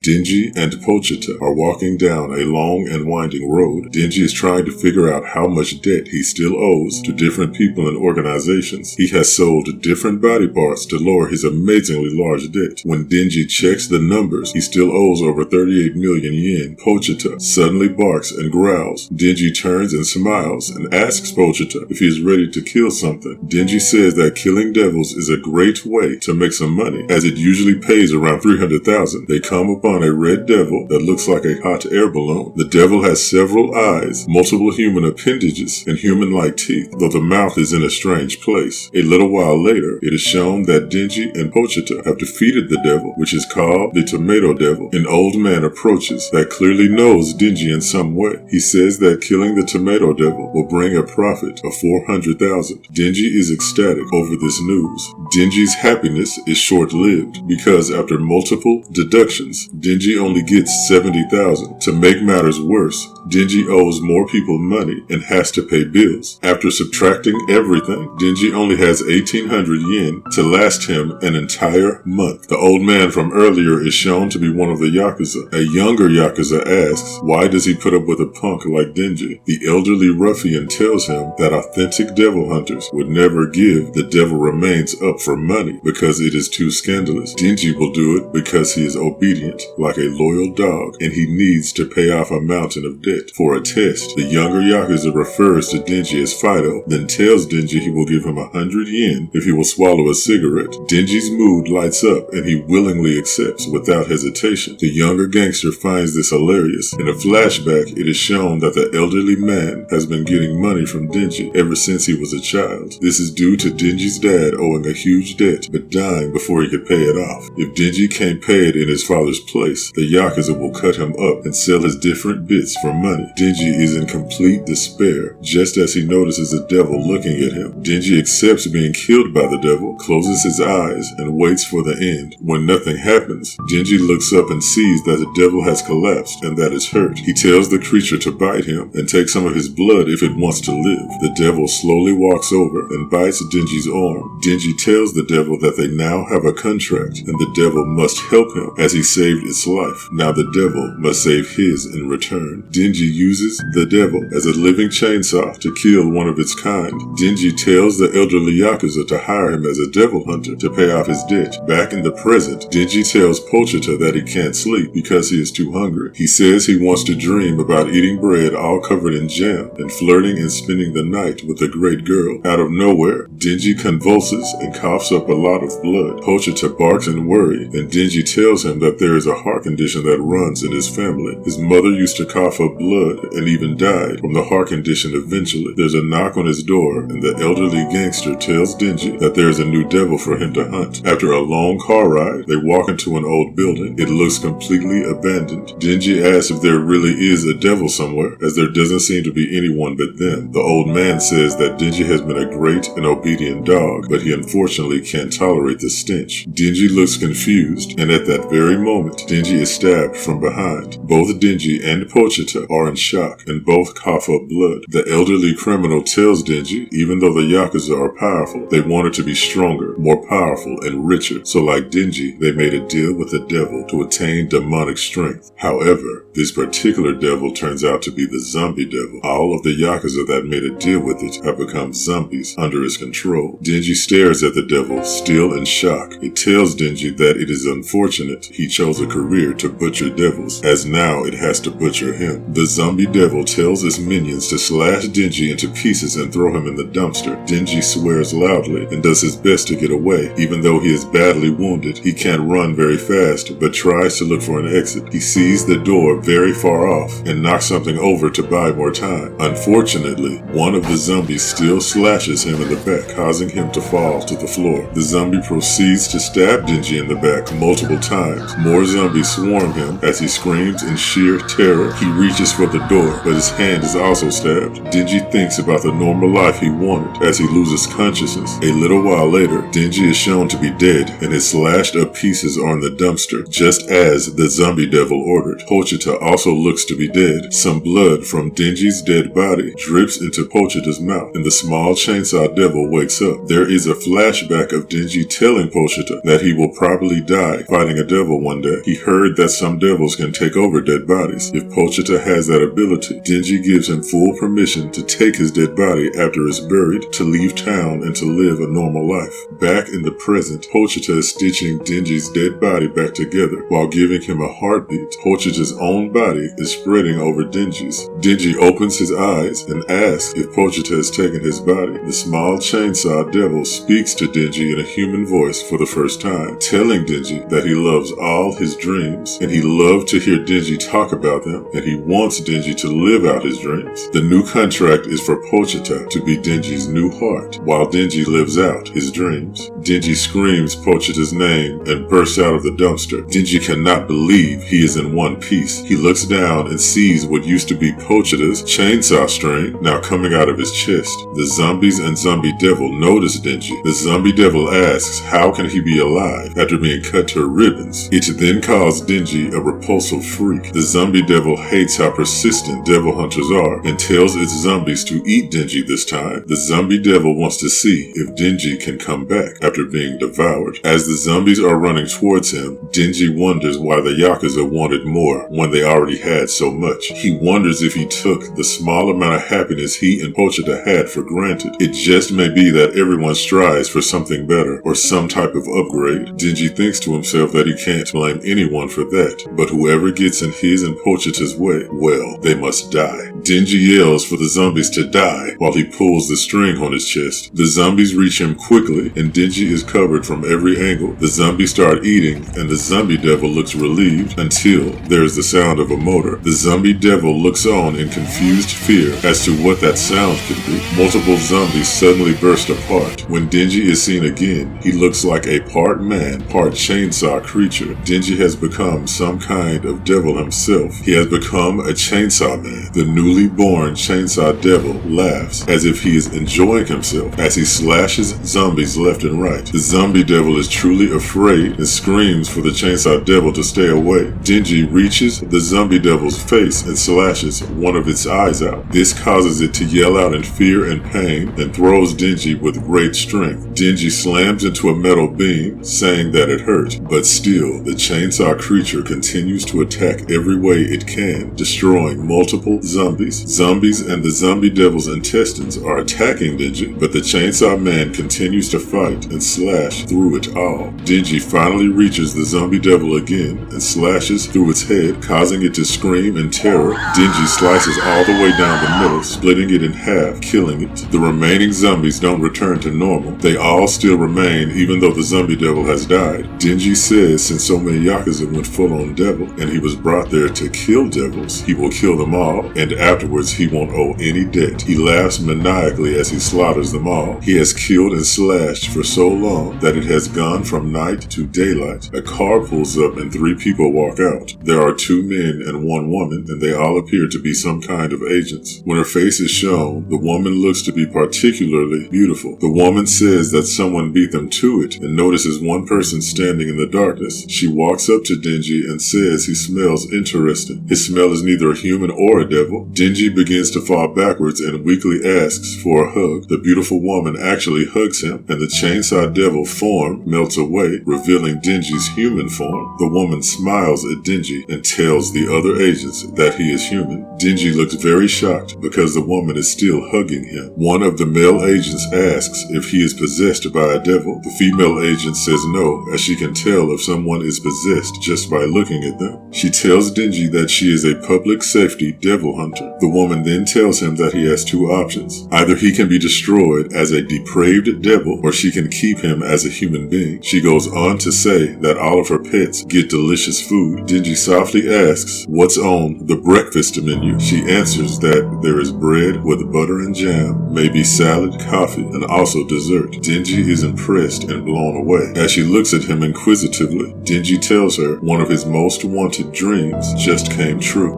Denji and Pochita are walking down a long and winding road. Denji is trying to figure out how much debt he still owes to different people and organizations. He has sold different body parts to lower his amazingly large debt. When Denji checks the numbers, he still owes over 38 million yen. Pochita suddenly barks and growls. Denji turns and smiles and asks Pochita if he is ready to kill something. Denji says that killing devils is a great way to make some money, as it usually pays around 300,000. They come upon a red devil that looks like a hot air balloon. The devil has several eyes, multiple human appendages, and human-like teeth, though the mouth is in a strange place. A little while later, it is shown that Denji and Pochita have defeated the devil, which is called the Tomato Devil. An old man approaches that clearly knows Denji in some way. He says that killing the Tomato Devil will bring a profit of 400,000. Denji is ecstatic over this news. Denji's happiness is short-lived because after multiple deductions, Denji only gets 70,000. To make matters worse, Denji owes more people money and has to pay bills. After subtracting everything, Denji only has 1,800 yen to last him an entire month. The old man from earlier is shown to be one of the yakuza. A younger yakuza asks, why does he put up with a punk like Denji? The elderly ruffian tells him that authentic devil hunters would never give the devil remains up for money because it is too scandalous. Denji will do it because he is obedient, like a loyal dog, and he needs to pay off a mountain of debt. For a test, the younger yakuza refers to Denji as Fido, then tells Denji he will give him 100 yen if he will swallow a cigarette. Denji's mood lights up and he willingly accepts without hesitation. The younger gangster finds this hilarious. In a flashback, it is shown that the elderly man has been getting money from Denji ever since he was a child. This is due to Denji's dad owing a huge debt but dying before he could pay it off. If Denji can't pay it in his father's place, the yakuza will cut him up and sell his different bits for money. Denji is in complete despair just as he notices the devil looking at him. Denji accepts being killed by the devil, closes his eyes, and waits for the end. When nothing happens, Denji looks up and sees that the devil has collapsed and that it's hurt. He tells the creature to bite him and take some of his blood if it wants to live. The devil slowly walks over and bites Denji's arm. Denji tells the devil that they now have a contract and the devil must help him as he saved its life. Now the devil must save his in return. Denji uses the devil as a living chainsaw to kill one of its kind. Denji tells the elderly yakuza to hire him as a devil hunter to pay off his debt. Back in the present, Denji tells Pochita that he can't sleep because he is too hungry. He says he wants to dream about eating bread all covered in jam and flirting and spending the night with a great girl. Out of nowhere, Denji convulses and coughs up a lot of blood. Pochita barks in worry, and Denji tells him that there is a heart condition that runs in his family. His mother used to cough up blood and even died from the heart condition eventually. There's a knock on his door, and the elderly gangster tells Denji that there is a new devil for him to hunt. After a long car ride, they walk into an old building. It looks completely abandoned. Denji asks if there really is a devil somewhere, as there doesn't seem to be anyone but them. The old man says that Denji has been a great and obedient dog, but he unfortunately can't tolerate the stench. Denji looks confused, and at that very moment, Denji is stabbed from behind. Both Denji and Pochita are in shock, and both cough up blood. The elderly criminal tells Denji, even though the yakuza are powerful, they wanted to be stronger, more powerful, and richer. So like Denji, they made a deal with the devil to attain demonic strength. However, this particular devil turns out to be the zombie devil. All of the yakuza that made a deal with it have become zombies under his control. Denji stares at the devil, still in shock. It tells Denji that it is unfortunate he chose a career to butcher devils, as now it has to butcher him. The zombie devil tells his minions to slash Denji into pieces and throw him in the dumpster. Denji swears loudly and does his best to get away. Even though he is badly wounded, he can't run very fast, but tries to look for an exit. He sees the door very far off and knocks something over to buy more time. Unfortunately, one of the zombies still slashes him in the back, causing him to fall to the floor. The zombie proceeds to stab Denji in the back multiple times. More zombies swarm him as he screams in sheer terror. He reaches for the door, but his hand is also stabbed. Denji thinks about the normal life he wanted as he loses consciousness. A little while later, Denji is shown to be dead, and his slashed up pieces are in the dumpster, just as the zombie devil ordered. Pochita also looks to be dead. Some blood from Denji's dead body drips into Pochita's mouth, and the small chainsaw devil wakes up. There is a flashback of Denji telling Pochita that he will probably die fighting a devil one day. He heard that some devils can take over dead bodies. If Pochita has that ability, Denji gives him full permission to take his dead body after it's buried, to leave town and to live a normal life. Back in the present, Pochita is stitching Denji's dead body back together while giving him a heartbeat. Pochita's own body is spreading over Denji's. Denji opens his eyes and asks if Pochita has taken his body. The small chainsaw devil speaks to Denji in a human voice for the first time, telling Denji that he loves all his dreams and he loved to hear Denji talk about them, and he wants Denji to live out his dreams. The new contract is for Pochita to be Denji's new heart while Denji lives out his dreams. Denji screams Pochita's name and bursts out of the dumpster. Denji cannot believe he is in one piece. He looks down and sees what used to be Pochita's chainsaw string now coming out of his chest. The zombies and zombie devil notice Denji. The zombie devil asks how can he be alive after being cut to ribbons. It then calls Denji a repulsive freak. The zombie devil hates how persistent devil hunters are and tells its zombies to eat Denji this time. The zombie devil wants to see if Denji can come back after being devoured. As the zombies are running towards him, Denji wonders why the yakuza wanted more when they already had so much. He wonders if he took the small amount of happiness he and Pochita had for granted. It just may be that everyone strives for something better or some type of upgrade. Denji thinks to himself that he can't blame anyone for that, but whoever gets in his and Pochita's way, well, they must die. Denji yells for the zombies to die while he pulls the string on his chest. The zombies reach him quickly and Denji is covered from every angle. The zombies start eating and the zombie devil looks relieved until there is the sound of a motor. The zombie devil looks on in confused fear as to what that sound could be. Multiple zombies suddenly burst apart. When Denji is seen again, he looks like a part man, part chainsaw creature. Denji has become some kind of devil himself. He has become a chainsaw man. The newly born chainsaw devil laughs as if he is enjoying himself as he slashes zombies left and right. The zombie devil is truly afraid and screams for the chainsaw devil to stay away. Denji reaches the zombie devil's face and slashes one of its eyes out. This causes it to yell out in fear and pain and throws Denji with great strength. Denji slams into a metal beam, saying that it hurt, but still, the chainsaw creature continues to attack every way it can, destroying multiple zombies. Zombies and the zombie devil's intestines are attacking Denji, but the chainsaw man continues to fight and slash through it all. Denji finally reaches the zombie devil again and slashes through its head, causing it to scream in terror. Denji slices all the way down the middle, splitting it in half, killing it. The remaining zombies don't return to normal. They all still remain even though the zombie devil has died. Denji says since so many yakuza went full on devil and he was brought there to kill devils, he will kill them all and afterwards he won't owe any debt. He laughs maniacally as he slaughters them all. He has killed and slashed for so long that it has gone from night to daylight. A car pulls up and 3 people walk out. There are 2 men and 1 woman and they all appear to be some kind of agents. When her face is shown, the woman looks to be particularly beautiful. The woman says that someone beat them to it and notices one person standing in the darkness. She walks up to Denji and says he smells interesting. His smell is neither a human or a devil. Denji begins to fall backwards and weakly asks for a hug. The beautiful woman actually hugs him and the chainsaw devil form melts away, revealing Denji's human form. The woman smiles at Denji and tells the other agents that he is human. Denji looks very shocked because the woman is still hugging him. One of the male agents asks if he is possessed by a devil. The female agent says no, as she can tell if someone is possessed just by looking at them. She tells Denji that she is a public safety devil hunter. The woman then tells him that he has 2 options. Either he can be destroyed as a depraved devil or she can keep him as a human being. She goes on to say that all of her pets get delicious food. Denji softly asks what's on the breakfast menu. She answers that there is bread with butter and jam, maybe salad, coffee, and also dessert. Denji is impressed and blown away. As she looks at him inquisitively, Denji tells her one of his most wanted dreams just came true.